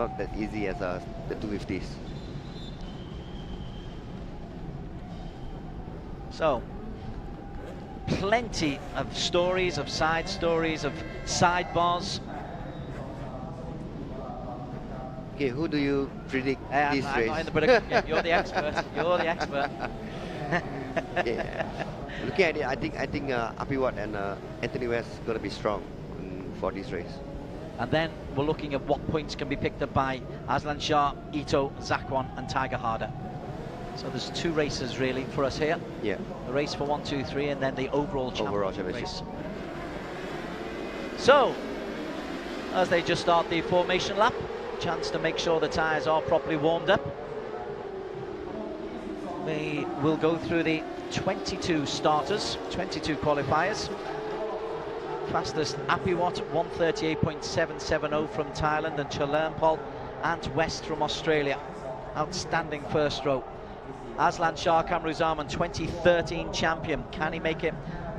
not that easy as the 250s. So, plenty of stories, of side stories, of sidebars. Okay, who do you predict this I'm race? not in the prediction. Yeah, you're the expert. You're the expert. Yeah. Looking at it, I think Apiwat and Anthony West gonna be strong for this race. And then we're looking at what points can be picked up by Aslan Shah, Ito, Zakwan and Tiger Harder. So there's two races really for us here. Yeah. The race for 1, 2, 3 and then the overall championship championship race. So, as they just start the formation lap, chance to make sure the tyres are properly warmed up. We will go through the 22 starters, 22 qualifiers. Fastest Apiwat 138.770 from Thailand, and Chalermpol and West from Australia. Outstanding first row. Aslan Shah Kamruzaman, 2013 champion. Can he make it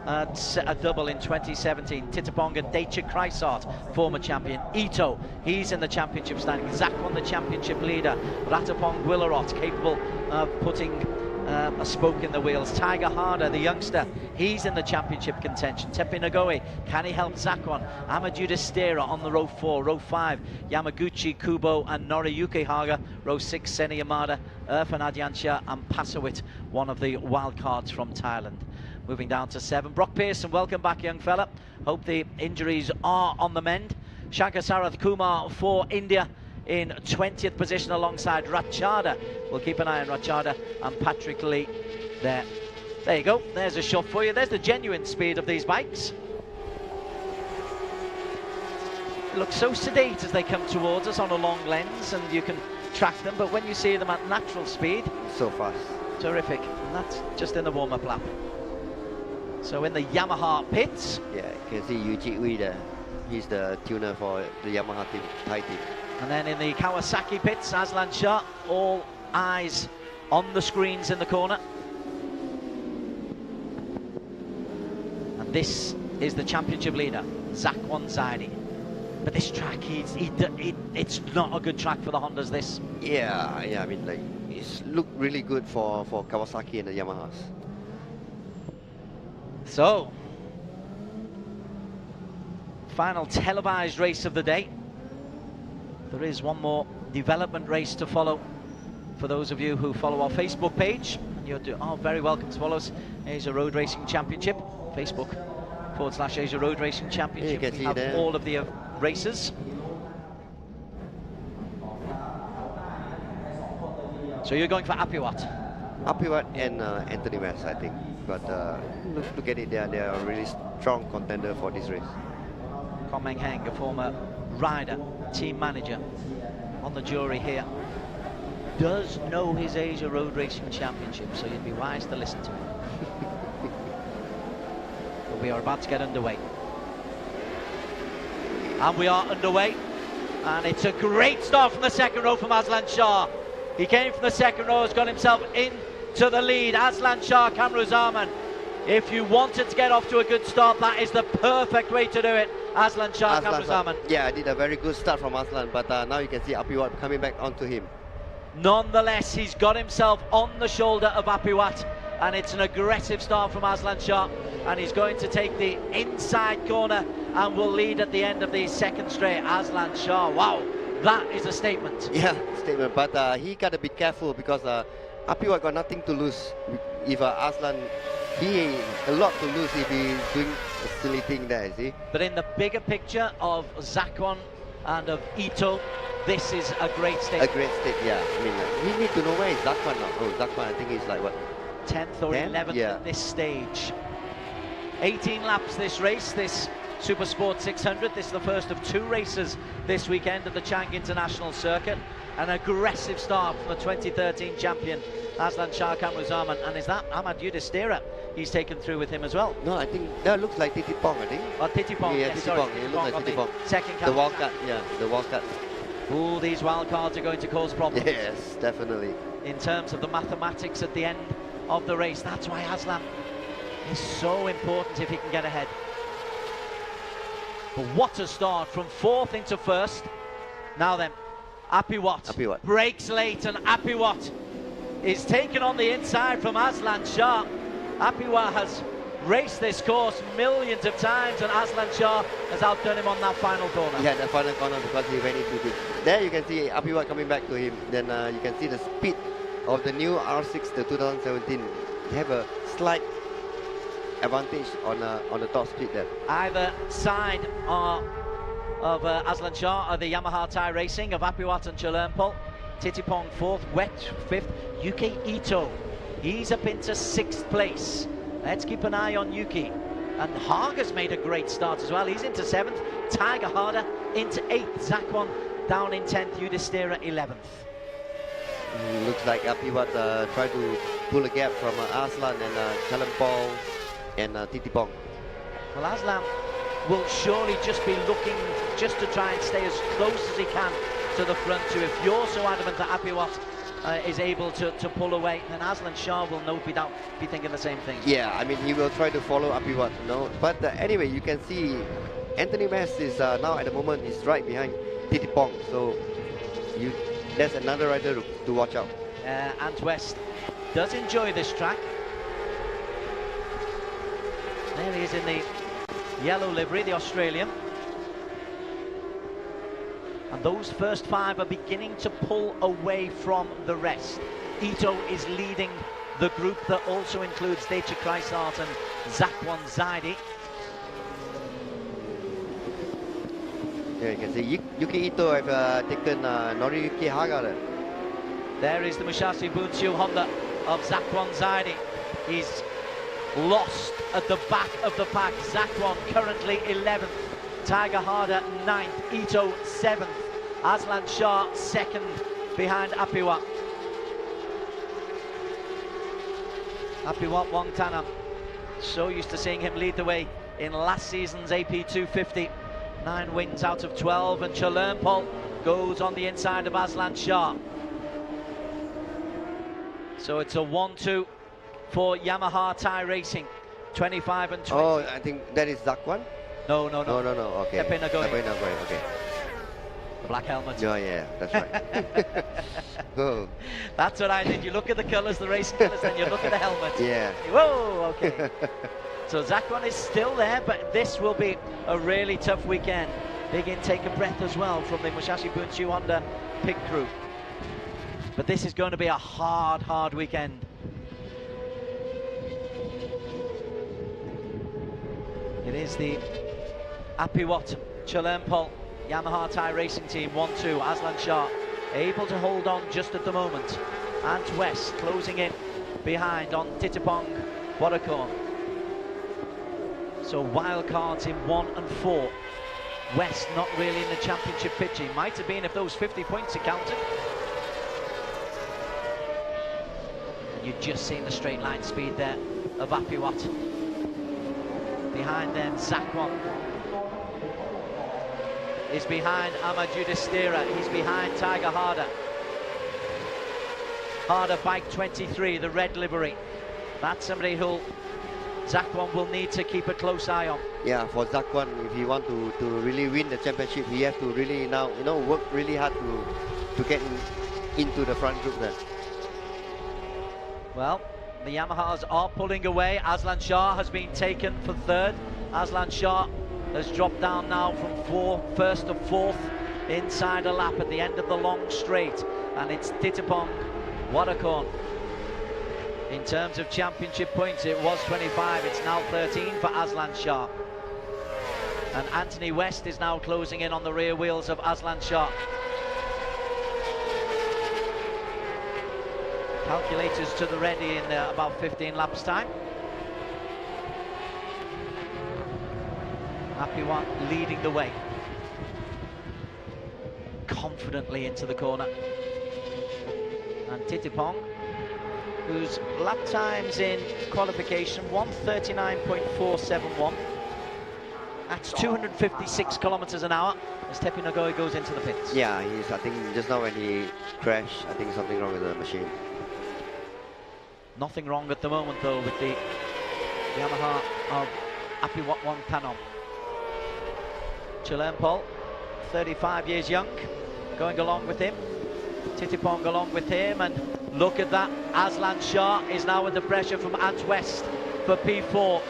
a double in 2017? Titipong and Daicha Kreisart, former champion. Ito, he's in the championship standing. Zakwan, the championship leader. Ratapong Willarot, capable of putting a spoke in the wheels. Tiger Harder, the youngster, he's in the championship contention. Tepe Nagoe, can he help Zakwan? Amadou Destera on the row 4. Row 5, Yamaguchi, Kubo and Noriyuki Haga. Row 6, Seni Yamada, Irfan Adyansha and Pasawit, one of the wild cards from Thailand. Moving down to 7, Brock Pearson, welcome back young fella. Hope the injuries are on the mend. Shankar Sarath Kumar for India in 20th position alongside Ratchada. We'll keep an eye on Ratchada and Patrick Lee there. There you go, there's a shot for you. There's the genuine speed of these bikes. They look so sedate as they come towards us on a long lens and you can track them, but when you see them at natural speed, so fast. Terrific, and that's just in the warm-up lap. So in the Yamaha pits. Yeah, you can see Yuji Ui there. He's the tuner for the Yamaha team, Thai team. And then in the Kawasaki pits, Aslan Shah, all eyes on the screens in the corner. And this is the championship leader, Zakwan Zaidi. But this track, it's not a good track for the Hondas, this. Yeah, I mean, like, it's looked really good for Kawasaki and the Yamahas. So, final televised race of the day. There is one more development race to follow for those of you who follow our Facebook page. And you're very welcome to follow us. Asia Road Racing Championship, Facebook.com/Asia Road Racing Championship. Yeah, you can we see have there all of the races. So you're going for Apiwat? Apiwat and Anthony West, I think. But look at it, they are a really strong contender for this race. Kon Meng Heng, a former rider, team manager on the jury here, does know his Asia Road Racing Championship, so you'd be wise to listen to him. But we are about to get underway. And we are underway, and it's a great start from the second row from Aslan Shah. He came from the second row, has got himself into the lead. Aslan Shah Kamruzaman. If you wanted to get off to a good start, that is the perfect way to do it. Aslan Shah Kamruzaman. Yeah, did a very good start from Aslan, but now you can see Apiwat coming back onto him. Nonetheless, he's got himself on the shoulder of Apiwat, and it's an aggressive start from Aslan Shah, and he's going to take the inside corner and will lead at the end of the second straight. Aslan Shah, wow, that is a statement. Yeah, statement, but he got to be careful because Apiwat got nothing to lose. If Aslan, he a lot to lose if he's doing a silly thing there, see? But in the bigger picture of Zakwan and of Ito, this is a great statement. A great state, yeah. I mean, we need to know where is Zakwan now. Oh, Zakwan, I think he's like, what? 10th or 11th at this stage. 18 laps this race, this Super Sport 600. This is the first of 2 races this weekend at the Chang International Circuit. An aggressive start from the 2013 champion, Aslan Shah Kamruzaman. And is that Amadou Destera? He's taken through with him as well. No, I think that looks like Titipong, I think. Oh, Titipong, yeah, yes, Titipong. sorry. It looks like Titipong. Second the wildcat, yeah, the wildcat. All these wild cards are going to cause problems. Yes, definitely. In terms of the mathematics at the end of the race, that's why Aslan is so important if he can get ahead. But what a start from 4th into 1st. Now then, Apiwat breaks late, and Apiwat is taken on the inside from Aslan Shah. Apiwat has raced this course millions of times, and Aslan Shah has outdone him on that final corner. Yeah, the final corner, because he went into it. There you can see Apiwat coming back to him. Then you can see the speed of the new R6, the 2017. They have a slight advantage on the top speed there. Either side of Aslan Shah are the Yamaha Thai Racing of Apiwat and Chalermpol. Titipong 4th, Wet 5th, Yuki Ito. He's up into 6th place. Let's keep an eye on Yuki. And Haga's made a great start as well. He's into 7th. Tiger Harder into 8th. Zakwan down in 10th. Yudhishthira 11th. Looks like Apiwat tried to pull a gap from Aslan and Chalermpol and Titipong. Well, Aslan will surely just be looking just to try and stay as close as he can to the front two. If you're so adamant that Apiwat is able to pull away, then Aslan Shah will no doubt be thinking the same thing. Yeah, I mean, he will try to follow Apiwat, no? But anyway, you can see Anthony West is now at the moment is right behind Titipong, so that's another rider to watch out. Ant West does enjoy this track. There he is in the yellow livery, the Australian. And those first 5 are beginning to pull away from the rest. Ito is leading the group that also includes Decha Kreisart and Zakwan Zaidi. Yeah, you can see Yuki Ito have taken Noriyuki Haga there. There is the Musashi Bunsu Honda of Zakwan Zaidi. He's lost at the back of the pack. Zakwan currently 11th. Tiger Harder 9th. Ito 7th. Aslan Shah 2nd behind Apiwat. Apiwat Wongtanam, so used to seeing him lead the way in last season's AP 250. 9 wins out of 12, and Chalermpol goes on the inside of Aslan Shah. So it's a 1-2 for Yamaha Thai Racing, 25 and 20. Oh, I think that is Zakwan? No. Okay. Tepe Nagoy. Okay. The black helmet. Oh, yeah, that's right. Oh. That's what I did. You look at the colours, the racing colours, then you look at the helmet. Yeah. Whoa, okay. So Zakwan is still there, but this will be a really tough weekend. Big intake of breath as well from the Musashi Bunsu Honda pit crew. But this is going to be a hard weekend. It is the Apiwat Chalermpol Yamaha Thai Racing Team 1-2. Aslan Shah able to hold on just at the moment. Ant West closing in behind on Titipong Buriram. So wild cards in 1 and 4. West not really in the championship picture. He might have been if those 50 points are counted. You've just seen the straight line speed there of Apiwat. Behind them, Zakwan is behind Ahmad Yudhishthira. He's behind Tiger Harder. Harder bike 23, the red livery. That's somebody who Zakwan will need to keep a close eye on. Yeah, for Zakwan, if he want to really win the championship, he has to really now, work really hard to get into the front group there. Well, the Yamahas are pulling away. Aslan Shah has been taken for 3rd. Aslan Shah has dropped down now from 1st to 4th inside a lap at the end of the long straight, and it's Titipong Buriram. In terms of championship points, it was 25, it's now 13 for Aslan Shah. And Anthony West is now closing in on the rear wheels of Aslan Shah. Calculators to the ready in about 15 laps time. Apiwat leading the way. Confidently into the corner. And Titipong, whose lap times in qualification 1:39.471. That's 256 kilometers an hour as Tepe Nagoy goes into the pits. Yeah, I think just now when he crashed, I think something wrong with the machine. Nothing wrong at the moment though with the Yamaha of Apiwat Wongtanam. Chalermpol, 35 years young, going along with him. Titipong along with him, and look at that. Aslan Shah is now under pressure from Ant West for P4.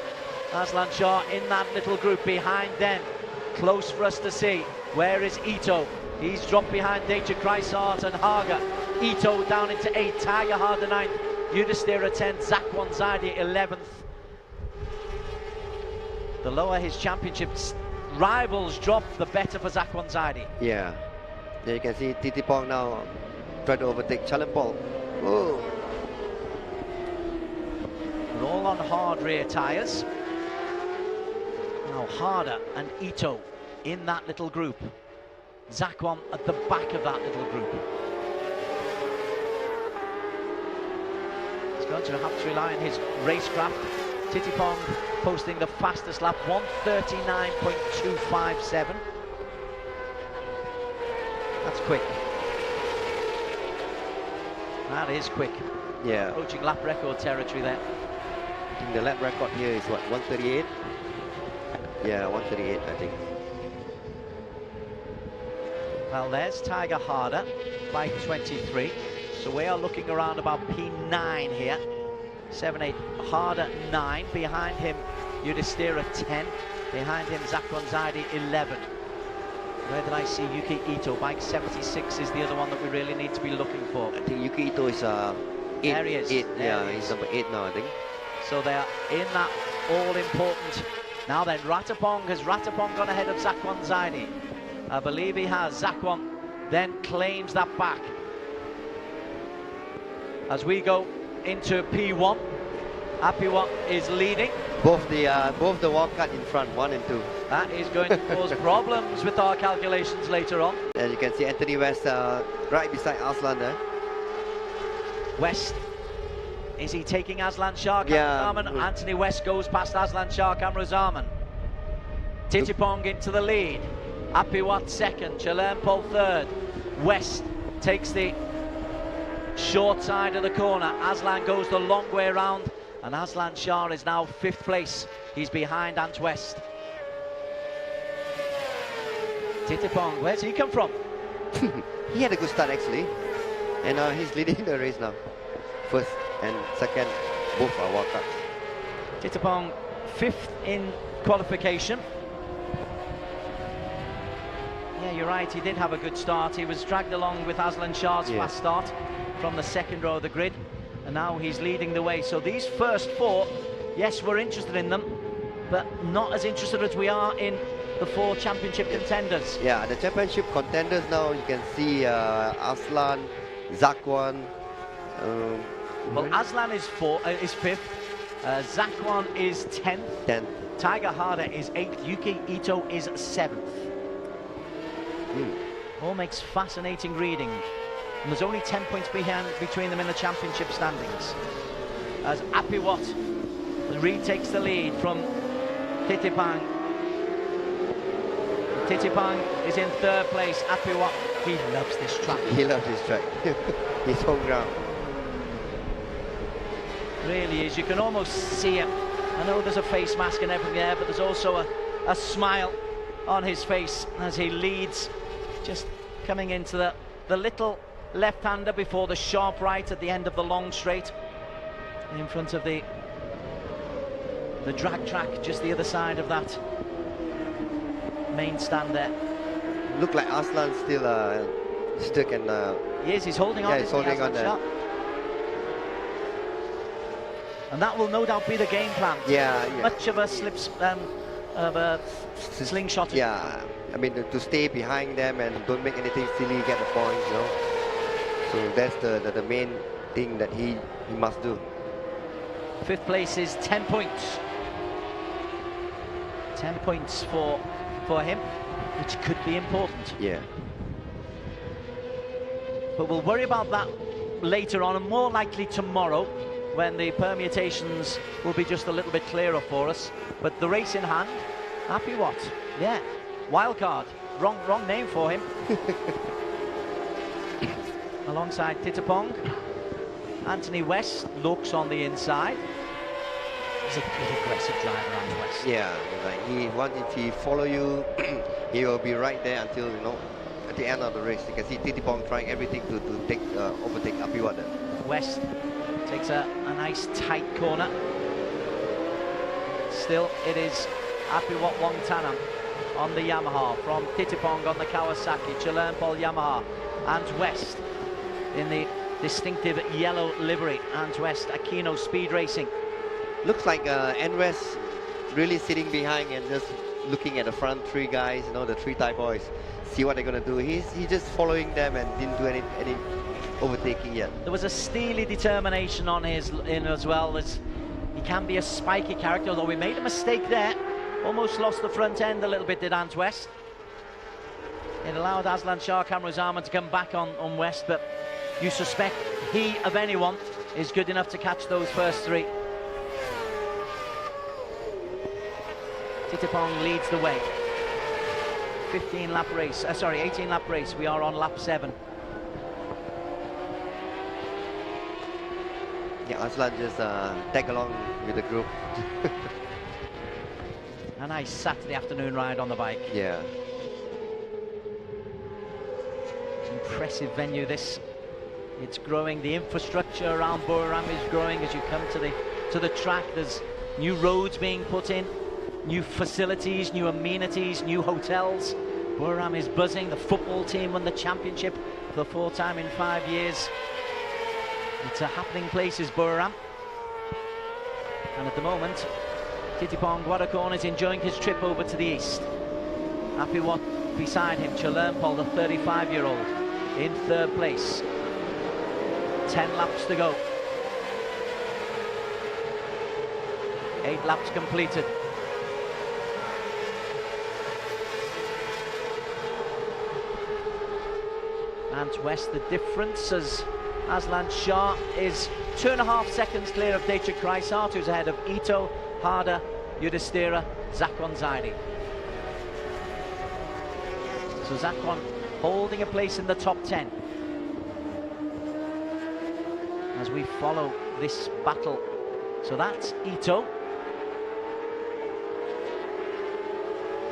Aslan Shah in that little group behind them. Close for us to see. Where is Ito? He's dropped behind Danger Kreisart and Haga. Ito down into 8th, Tiger Harder 9th, Yudhishthira 10th, Zakwan Zaidi 11th. The lower his championship rivals drop, the better for Zakwan Zaidi. Yeah. There you can see Titipong now try to overtake Chalanpol. Oh. We're all on hard rear tyres. Now Harder and Ito in that little group. Zakwan at the back of that little group. He's going to have to rely on his racecraft. Titipong posting the fastest lap, 1:39.257. That's quick. That is quick. Yeah. Approaching lap record territory there. I think the lap record here is what, 138? Yeah, 138 I think. Well, there's Tiger Harder, bike 23. So we are looking around about P9 here. 7-8, Harder 9. Behind him, Yudhishthira 10. Behind him, Zakwan Zaidi 11. Where did I see Yuki Ito? Bike 76 is the other one that we really need to be looking for. I think Yuki Ito is 8. There he is. 8, there yeah, he's number 8 now, I think. So they are in that all-important. Now then, Ratapong, has Ratapong gone ahead of Zakwan Zaidi? I believe he has. Zakwan then claims that back. As we go into P1, Apiwat is leading. Both the wildcat in front, 1 and 2. That is going to cause problems with our calculations later on. And you can see Anthony West right beside Aslan there. West, is he taking Aslan Shah? Yeah. Anthony West goes past Aslan Shah, Kamruzaman. Titipong into the lead. Apiwat second, Chalanpol third. West takes the short side of the corner. Aslan goes the long way around, and Aslan Shah is now 5th place. He's behind Ant West. Titipong, where's he come from? He had a good start actually, and he's leading the race now. First and second, both are wildcats. Titipong 5th in qualification. Yeah, you're right, he did have a good start. He was dragged along with Aslan Shah's fast start from the second row of the grid, and now he's leading the way. So these first 4, yes, we're interested in them, but not as interested as we are in the 4 championship contenders. Yeah, the championship contenders now, you can see Aslan, Zakwan. Well, Aslan is 5th, Zakwan is 10th, 10th. Tiger Harder is 8th, Yuki Ito is 7th. All makes fascinating reading. And there's only 10 points between them in the championship standings. As Apiwat retakes the lead from Titipang. Titipang is in 3rd place. Apiwat, he loves this track. He loves this track. His home ground. Really is. You can almost see it. I know there's a face mask and everything there, but there's also a smile on his face as he leads, just coming into the little left-hander before the sharp right at the end of the long straight, in front of the drag track, just the other side of that main stand there. Look like Aslan still can. He is. He's holding on. Yeah, he's holding on there. And that will no doubt be the game plan. Yeah. Much of a slingshot. Yeah, I mean to stay behind them and don't make anything silly, get the points, you know. So that's the main thing that he must do. 5th place is 10 points. 10 points for him, which could be important. Yeah. But we'll worry about that later on, and more likely tomorrow, when the permutations will be just a little bit clearer for us. But the race in hand, Apiwat, yeah, wildcard, wrong name for him. Alongside Titipong, Anthony West looks on the inside. He's a good aggressive driver, Anthony West. Yeah, like if he follow you, he will be right there until the end of the race. You can see Titipong trying everything to overtake Apiwat. West takes a nice tight corner. Still, it is Apiwat Wongtanam on the Yamaha, from Titipong on the Kawasaki, Chalermpol Yamaha, and West in the distinctive yellow livery, and West Aquino Speed Racing. Looks like West really sitting behind and just looking at the front three guys, you know, the three Thai boys, see what they're gonna do. He's just following them and didn't do any overtaking yet. There was a steely determination on his in as well. As he can be a spiky character, although we made a mistake there. Almost lost the front end a little bit, did Ant West. It allowed Aslan Shah Kamruzama to come back on West, but you suspect he, of anyone, is good enough to catch those first three. Titipong leads the way. 18 lap race. We are on lap 7. Yeah, Aslan just tag along with the group. A nice Saturday afternoon ride on the bike. Yeah. Impressive venue this. It's growing. The infrastructure around Buriram is growing as you come to the track. There's new roads being put in, new facilities, new amenities, new hotels. Buriram is buzzing. The football team won the championship for the 4th time in 5 years. It's a happening place, is Buriram. And at the moment, Titipong Guadakon is enjoying his trip over to the east. Apiwat beside him, Chalermpol, the 35-year-old, in 3rd place. 10 laps to go. 8 laps completed. And West, the difference as Aslan Shah is 2.5 seconds clear of Dechik Kreisart, who's ahead of Ito, Harder, Yudhistira, Zakon Zaidi. So Zakon holding a place in the top 10. As we follow this battle. So that's Ito,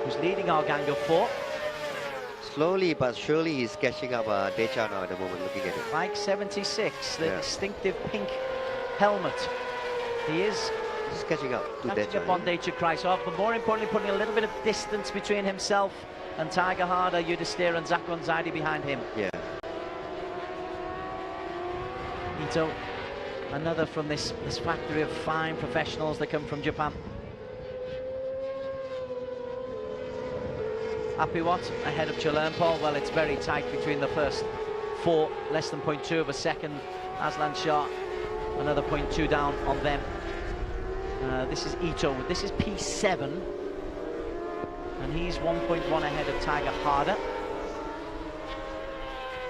who's leading our gang of 4. Slowly but surely he's catching up Decha now at the moment, looking at it. Bike 76, the distinctive pink helmet. He is just catching up to Decha. On Dechik Kreisart, but more importantly, putting a little bit of distance between himself and Tiger Harder, Yudhistira and Zakon Zaidi behind him. Yeah. Ito, another from this factory of fine professionals that come from Japan. Apiwat ahead of Chalermpol. Well, it's very tight between the first 4, less than 0.2 of a second. Aslan Shah, another 0.2 down on them. This is Ito, this is P7, and he's 1.1 ahead of Tiger Harder.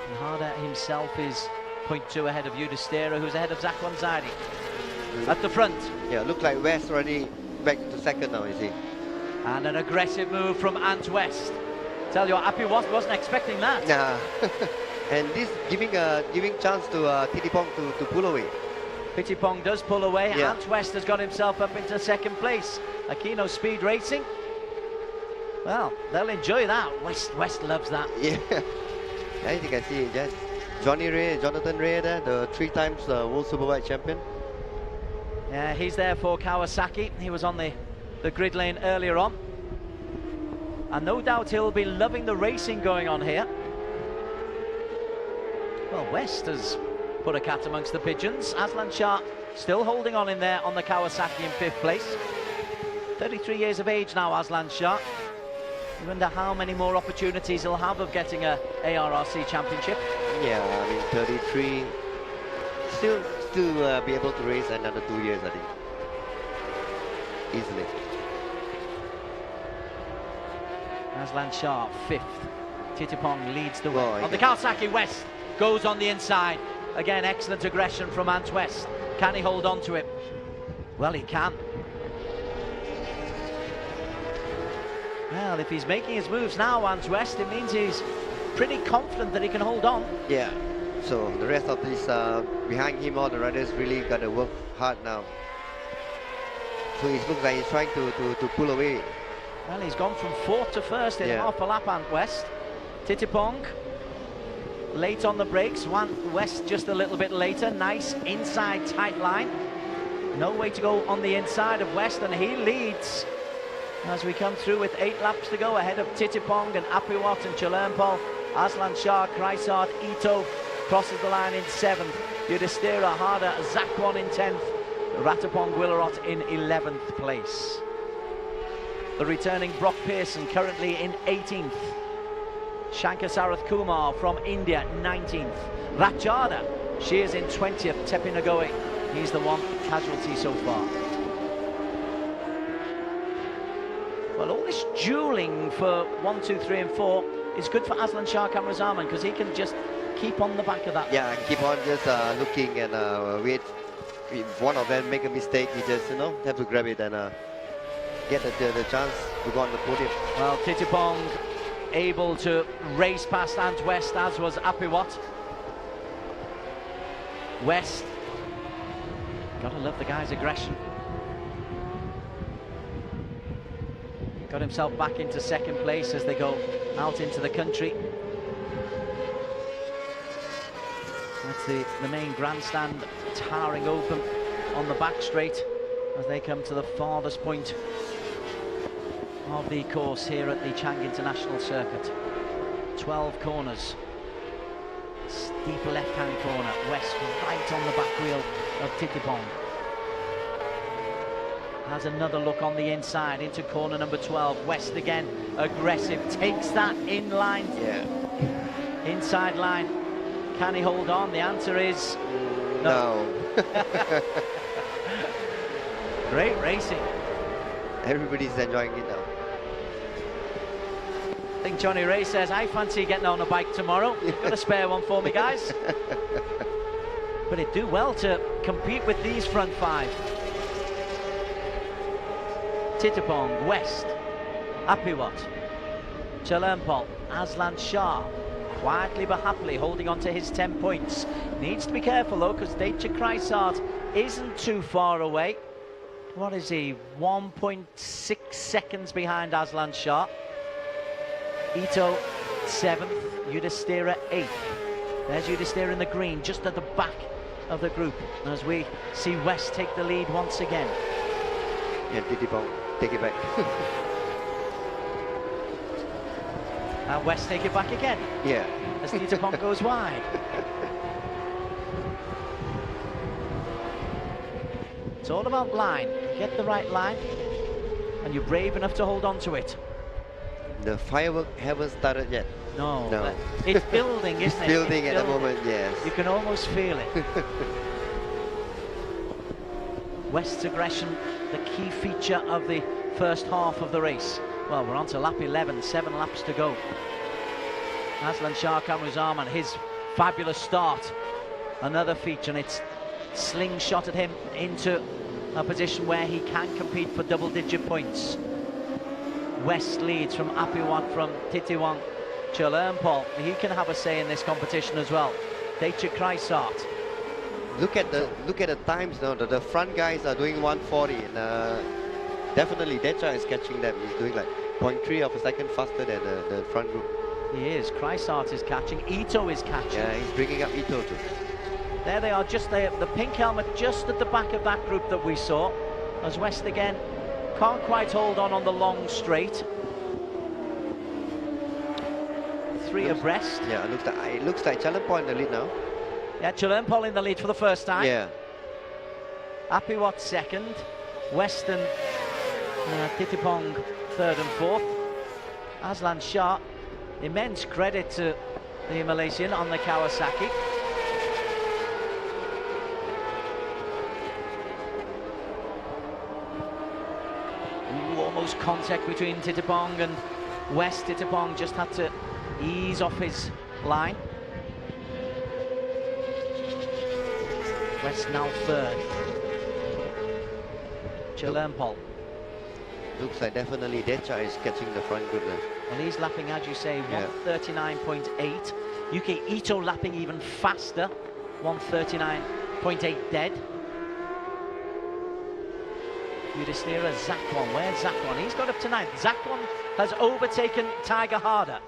And Harder himself is 0.2 ahead of Yudhistira, who's ahead of Zakon Zaidi at the front. Yeah, look like West already back to second now, you see. And an aggressive move from Ant West. Tell you what, Apiwat wasn't expecting that. Nah. And this giving chance to Titipong to pull away. Titipong does pull away. Yeah. Ant West has got himself up into 2nd place. Aquino Speed Racing. Well, they'll enjoy that. West loves that. Yeah. As you can see, just Jonathan Ray there, the 3 times World Superbike champion. Yeah, he's there for Kawasaki. He was on the grid lane earlier on. And no doubt he'll be loving the racing going on here. Well, West has put a cat amongst the pigeons. Aslan Shah still holding on in there on the Kawasaki in 5th place. 33 years of age now, Aslan Shah. You wonder how many more opportunities he'll have of getting a ARRC championship. Yeah, I mean 33. Still be able to race another 2 years, I think. Easily. Aslan Shah 5th. Titipong leads the way. Oh, on the Kawasaki, West goes on the inside. Again, excellent aggression from Ant West. Can he hold on to it? Well, he can. Well, if he's making his moves now, Ant West, it means he's pretty confident that he can hold on. Yeah. So the rest of this behind him, all the riders really got to work hard now. So it looks like he's trying to pull away. Well, he's gone from 4th to 1st in half a lap, Ant West. Titipong late on the brakes. West just a little bit later. Nice inside tight line. No way to go on the inside of West, and he leads as we come through with 8 laps to go ahead of Titipong and Apiwat and Chalermpol. Aslan Shah, Kreisart, Ito crosses the line in 7th. Yudhishthira, Harder, Zakwan in 10th. Ratapong Guillerot in 11th place. The returning Brock Pearson currently in 18th. Shankar Sarath Kumar from India 19th. Rachada, she is in 20th. Tepi Nagoe, he's the one casualty so far. Well, all this dueling for 1, 2, 3 and 4 is good for Aslan Shah Kamrazaman, because he can just keep on the back of that. Yeah, keep on just looking and wait. If one of them make a mistake, he just, you know, have to grab it and get the chance to go on the podium. Well, Titipong able to race past Ant West, as was Apiwat. West, gotta love the guy's aggression. Got himself back into 2nd place as they go out into the country. That's the main grandstand towering open on the back straight as they come to the farthest point of the course here at the Chang International Circuit. 12 corners. Steep left-hand corner. West right on the back wheel of Titipong. Has another look on the inside into corner number 12. West again, aggressive, takes that in line. Yeah. Inside line. Can he hold on? The answer is no. Great racing. Everybody's enjoying it now. I think Johnny Ray says, I fancy getting on a bike tomorrow. Got a spare one for me, guys. But it'd do well to compete with these front 5. Titipong, West, Apiwat, Chalermpol, Aslan Shah, quietly but happily holding on to his 10 points. Needs to be careful though, because Deicha Kreisart isn't too far away. What is he? 1.6 seconds behind Aslan Shah. Ito 7th, Yudhishthira 8th. There's Yudhishthira in the green, just at the back of the group, as we see West take the lead once again. Yeah, Titipong, take it back. And West take it back again. Yeah. As Titipong goes wide. It's all about line. Get the right line, and you're brave enough to hold on to it. The firework haven't started yet. No. No. It's building, isn't it? It's building at the moment, yes. You can almost feel it. West's aggression, the key feature of the first half of the race. Well, we're on to lap 11, 7 laps to go. Aslan Shah Kamrazaman, his fabulous start. Another feature, and it's slingshotted him into a position where he can compete for double-digit points. West leads from Apiwat, from Titiwang, Chalermpol. He can have a say in this competition as well. Deicha Kreisart. Look at the times now. The front guys are doing 140, and definitely Deicha is catching them. He's doing like 0.3 of a second faster than the front group. He is. Kreisart is catching. Ito is catching. Yeah, he's bringing up Ito too. There they are, just there, the pink helmet just at the back of that group that we saw. As West again can't quite hold on the long straight. 3 abreast. Yeah, it looks like Chalermpol in the lead now. Yeah, Chalermpol in the lead for the first time. Yeah. Apiwat 2nd. West and Titipong 3rd and 4th. Aslan Shah, immense credit to the Malaysian on the Kawasaki. Almost contact between Titipong and West. Titipong just had to ease off his line. West now 3rd. Chalermpol. Looks like definitely Deicha is catching the front group now. Well, he's lapping, as you say, 139.8. Yuki Ito lapping even faster, 139.8 dead. Yudhishthira, Zakwan. Where's Zakwan? He's got up to 9th. Zakwan has overtaken Tiger Harder.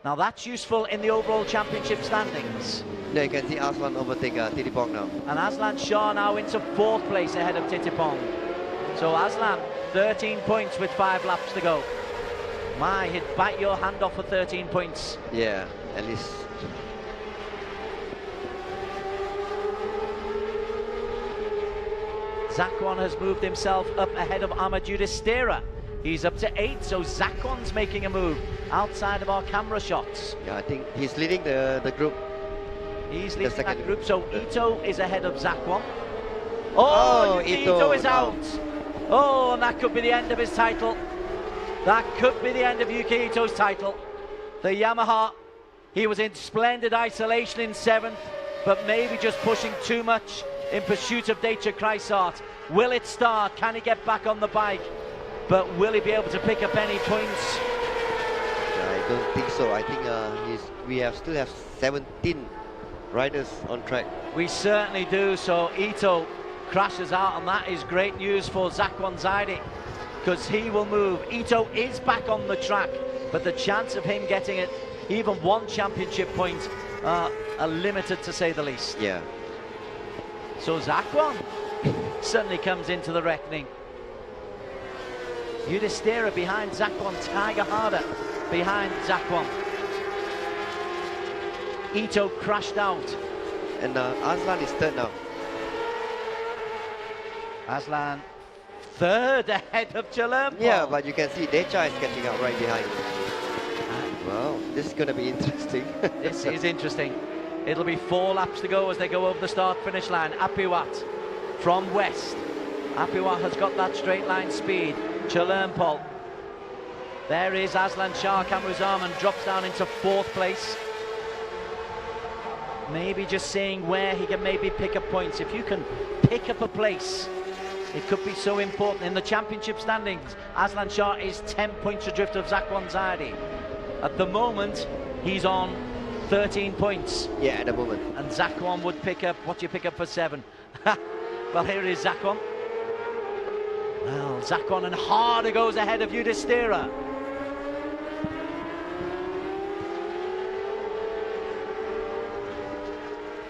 Now that's useful in the overall championship standings. There you can see Aslan overtake Titipong now. And Aslan Shah now into 4th place ahead of Titipong. So Aslan, 13 points with 5 laps to go. My, he'd bite your hand off for 13 points. Yeah, at least. Zakwan has moved himself up ahead of Amadou Destera. He's up to 8, so Zakwan's making a move outside of our camera shots. Yeah, I think he's leading the group. He's leading that group, so Ito is ahead of Zakwan. Oh, Ito is out. Oh, and that could be the end of his title. That could be the end of Yuki Ito's title. The Yamaha, he was in splendid isolation in 7th, but maybe just pushing too much in pursuit of Deicher Kreisart. Will it start? Can he get back on the bike? But will he be able to pick up any points? I don't think so. I think we still have 17 riders on track. We certainly do. So Ito crashes out, and that is great news for Zakwan Zaidi, because he will move. Ito is back on the track, but the chance of him getting it, even 1 championship point, are limited to say the least. Yeah. So Zakwan certainly comes into the reckoning. Udistera behind Zakwan, Tiger Harder behind Zakwan. Ito crashed out. And Aslan is 3rd now. Aslan 3rd ahead of Chalermpol. Yeah, but you can see Decha is catching up right behind. Wow, this is going to be interesting. This is interesting. It'll be 4 laps to go as they go over the start-finish line. Apiwat from west. Apiwat has got that straight line speed. Chalermpol. There is Aslan Shah Kamruzaman, drops down into 4th place. Maybe just seeing where he can maybe pick up points. If you can pick up a place, it could be so important. In the championship standings, Aslan Shah is 10 points adrift of Zakwan Zaidi. At the moment, he's on 13 points. Yeah, at the moment. And Zakwan would pick up, what do you pick up for 7? Well, here is Zakwan. Well, Zakwan and Harder goes ahead of Udistera.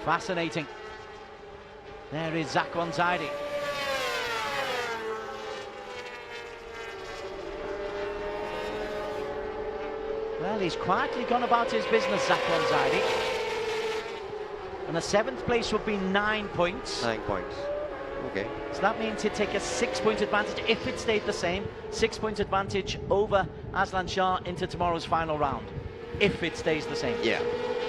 Fascinating. There is Zakwan Zaidi. Well, he's quietly gone about his business, Zakwan Zaidi. And the 7th place would be 9 points. 9 points. Okay. So that means he'd take a 6-point advantage if it stayed the same. 6-point advantage over Aslan Shah into tomorrow's final round, if it stays the same. Yeah.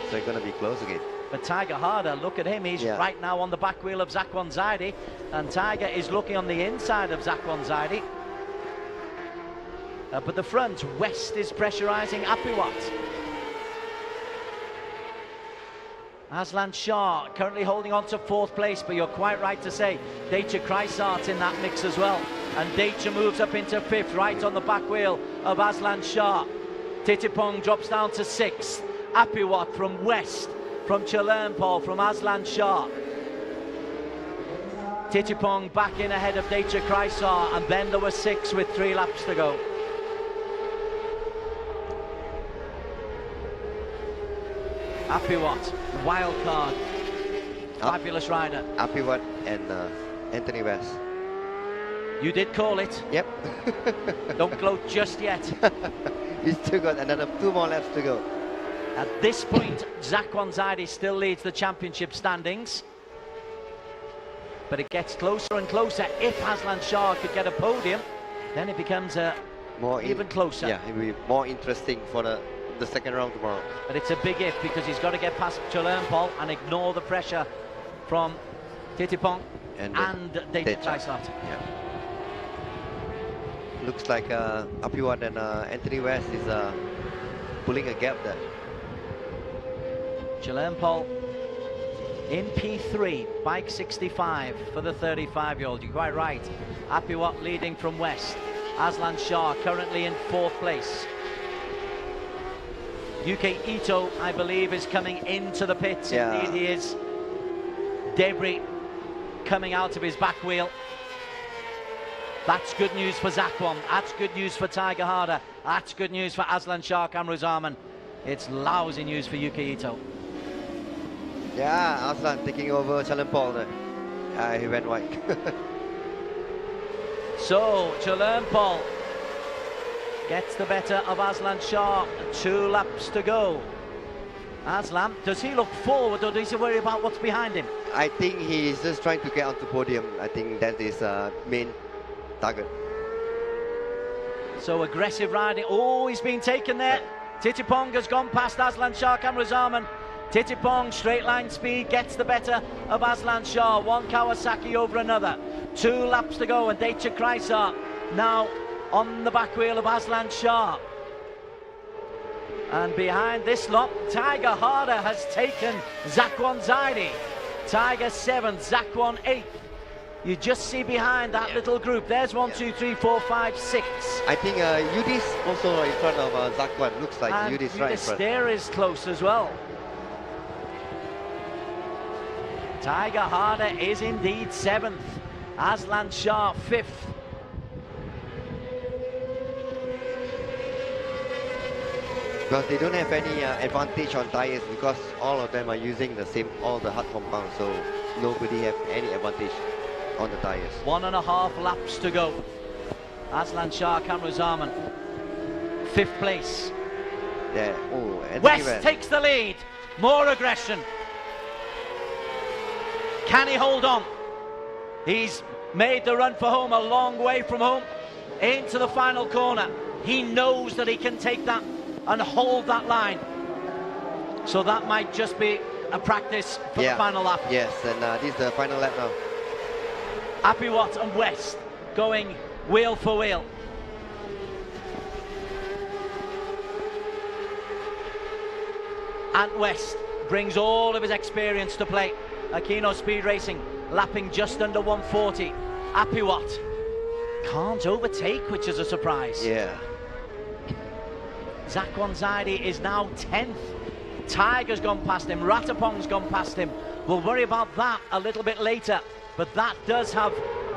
So it's going to be close again. But Tiger Harder, look at him. He's right now on the back wheel of Zakwan Zaidi, and Tiger is looking on the inside of Zakwan Zaidi. But the front, West is pressurising Apiwat. Aslan Shah currently holding on to 4th place, but you're quite right to say Deicher Kreisart in that mix as well. And Deicher moves up into 5th, right on the back wheel of Aslan Shah. Titipong drops down to 6th. Apiwat from West, from Chalermpol, from Aslan Shah. Titipong back in ahead of Deicher Kreisart, and then there were 6 with 3 laps to go. Apiwat, wild card, fabulous rider. Apiwat and Anthony West. You did call it. Yep. Don't gloat just yet. He's still got another 2 more laps to go. At this point, Zakwan Zaidi still leads the championship standings. But it gets closer and closer. If Aslan Shah could get a podium, then it becomes even closer. Yeah, it will be more interesting for the 2nd round tomorrow. But it's a big if, because he's got to get past Chalermpol and ignore the pressure from Titipong and Deicher Kreisart. Yeah. Looks like Apiwat and Anthony West is pulling a gap there. Chalermpol in P3, bike 65 for the 35-year-old. You're quite right. Apiwat leading from West. Aslan Shah currently in 4th place. UK Ito, I believe, is coming into the pits. Yeah. Indeed he is. Debris coming out of his back wheel. That's good news for Zakwan. That's good news for Tiger Harder. That's good news for Aslan Shah Kamruzaman. it's lousy news for Yuki Ito. Yeah, Aslan taking over Chalermpol there. He went wide. So, Chalermpol gets the better of Aslan Shah. 2 laps to go. Aslan, does he look forward or does he worry about what's behind him? I think he's just trying to get onto podium. I think that is main target. So aggressive riding. Oh, he's been taken there. Titipong has gone past Aslan Shah, Kamrazaman. Titipong, straight line speed, gets the better of Aslan Shah. 1 Kawasaki over another. 2 laps to go, and Deicha Kreisar now on the back wheel of Aslan Shah. And behind this lot, Tiger Harder has taken Zakwan Zaidi. Tiger 7th, Zakwan 8th. You just see behind that little group. There's 1, 2, 3, 4, 5, 6. I think Yudis also in front of Zakwan. Looks like And Yudis right in front. Yudhishthira is close as well. Tiger Harder is indeed 7th. Aslan Shah 5th. Because they don't have any advantage on tyres because all of them are using the same, all the hard compound, so nobody have any advantage on the tyres. 1.5 laps to go. Aslan Shah, Kamrazaman, 5th place. There, oh, Anthony West takes the lead. More aggression. Can he hold on? He's made the run for home, a long way from home, into the final corner. He knows that he can take that and hold that line. So that might just be a practice for the final lap. Yes, and this is the final lap now. Apiwat and West going wheel for wheel. And West brings all of his experience to play. Aquino Speed Racing lapping just under 140. Apiwat can't overtake, which is a surprise. Yeah. Zakwan Zaidi is now 10th. Tiger's gone past him. Ratapong's gone past him. We'll worry about that a little bit later, but that does have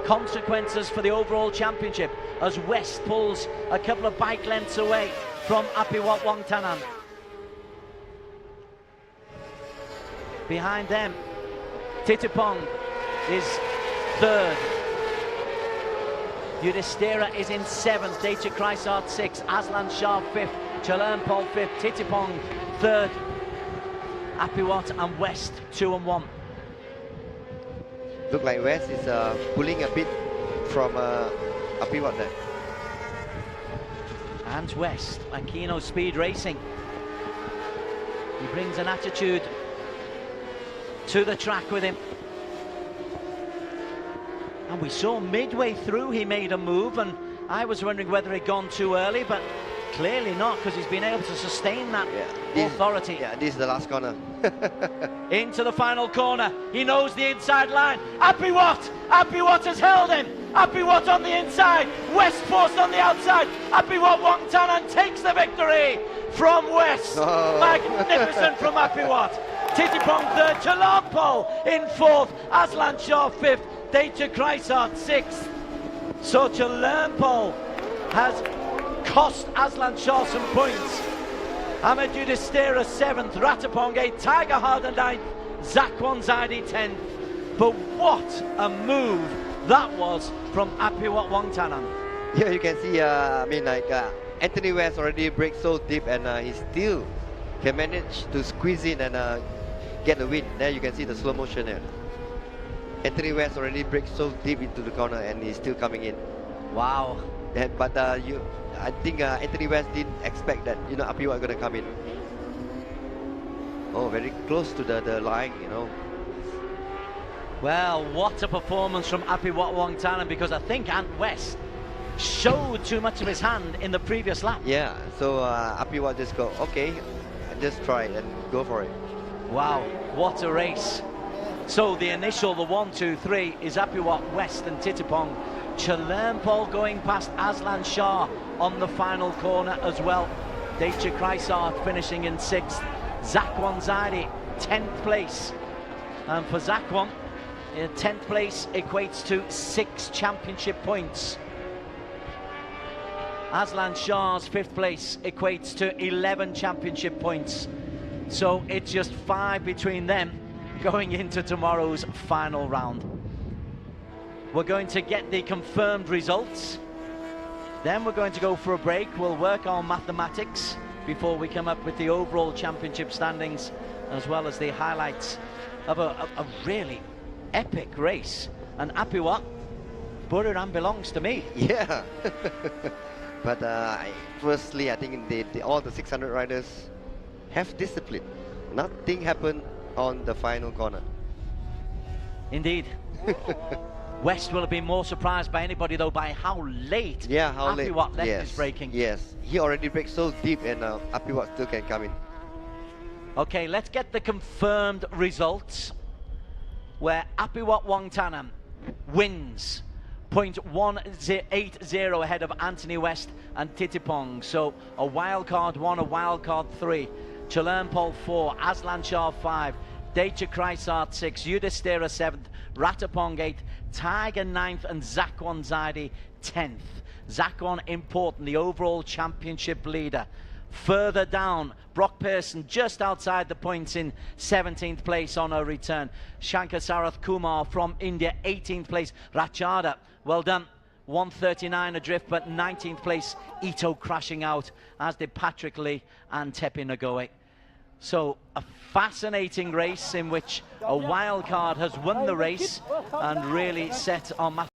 consequences for the overall championship as West pulls a couple of bike lengths away from Apiwat Wongtanan. Behind them, Titipong is 3rd. Yudhishthira is in 7th. Deicha Kreisart 6th. Aslan Shah 5th. Chalermpol 5th. Titipong 3rd. Apiwat and West 2 and 1. Look like West is pulling a bit from Apiwat there. And West, Aquino Speed Racing. He brings an attitude to the track with him. And we saw midway through he made a move, and I was wondering whether he'd gone too early, but clearly not, because he's been able to sustain that authority. Yeah, this is the last corner. Into the final corner. He knows the inside line. Apiwat! Apiwat has held him. Apiwat on the inside. West forced on the outside. Apiwat Wongtanan takes the victory from West. Oh. Magnificent from Apiwat. Titipong 3rd. Chalermpol in 4th. Aslan Shah 5th. Deicha Kreisart 6th. So Chalermpol has cost Aslan Shah some points. Ahmed Yudhishthira 7th, Ratapong 8th, Tiger Harder 9th, Zakwan Zaidi 10th. But what a move that was from Apiwat Wongtanan. Yeah, you can see, Anthony West already breaks so deep, and he still can manage to squeeze in and get the win. There you can see the slow motion there. Anthony West already breaks so deep into the corner, and he's still coming in. Wow. But I think Anthony West didn't expect that, Apiwat are going to come in. Oh, very close to the line, Well, what a performance from Apiwat Wongtanan, because I think Ant West showed too much of his hand in the previous lap. Yeah, so Apiwat just go, okay, just try and go for it. Wow, what a race. So the initial, the 1, 2, 3 is Apiwat, West and Titipong. Chalermpol going past Aslan Shah on the final corner as well. Deicha Kreisart finishing in 6th. Zakwan Zaidi, 10th place. And for Zakwan, 10th place equates to 6 championship points. Aslan Shah's 5th place equates to 11 championship points. So it's just 5 between them going into tomorrow's final round. We're going to get the confirmed results. Then we're going to go for a break. We'll work on mathematics before we come up with the overall championship standings, as well as the highlights of a really epic race. And Apiwat, Buriram belongs to me. Yeah. But firstly, I think all the 600 riders have discipline. Nothing happened on the final corner. Indeed. West will have been more surprised by anybody, though, by how late Apiwat left his braking. Yes, he already braked so deep, and Apiwat still can come in. Okay, let's get the confirmed results, where Apiwat Wongtanam wins 0.180 ahead of Anthony West and Titipong. So a wild card 1, a wild card 3, Chalermpol 4, Aslan Shah 5, Deicha Kreisart 6, Yudhishthira 7th, Ratapong 8th, Tiger 9th, and Zakwan Zaidi 10th. Zakwan important, the overall championship leader. Further down, Brock Pearson just outside the points in 17th place on her return. Shankar Sarath Kumar from India, 18th place. Rachada, well done, 139 adrift, but 19th place. Ito crashing out, as did Patrick Lee and Tepi Nagoe. So a fascinating race in which a wild card has won the race and really set on